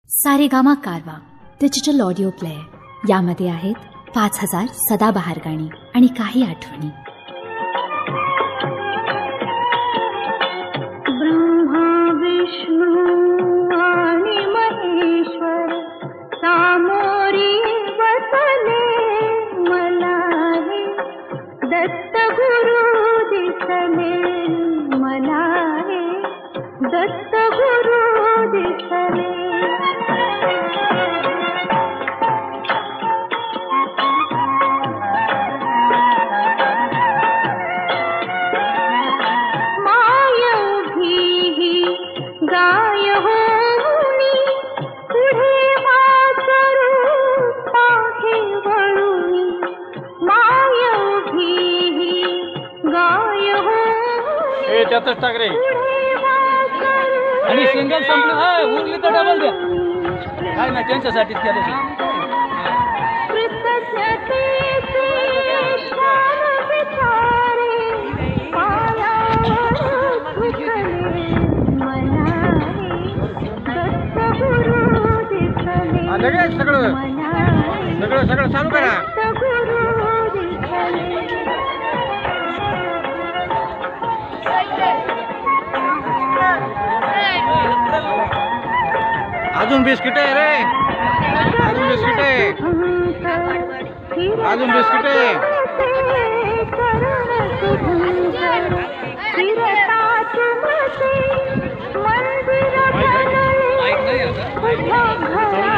सारेगामा कारवा digital audio player यामध्ये आहेत 5000 सदाबहार गाणी आणि काही आठवणी. ब्रह्मा विष्णू आणि महेश्वर सामोरी बसले मला हे दत्त गुरु दिसले मला हे दत्त गुरु दिसले. गाय होऊनी पुढे वासरू पाहे वळूनी माय भी गाय होऊनी ए त्यातच टाक रे आणि सिंगल संपलं उरली तर डबल द्या काय ना त्यांच्यासाठीच केलं. लगेच सगळं सगळं सगळं चालू करा. अजून बिस्किट आहे रे अजून बिस्किट आहे अजून बिस्किट आहे. मंदिर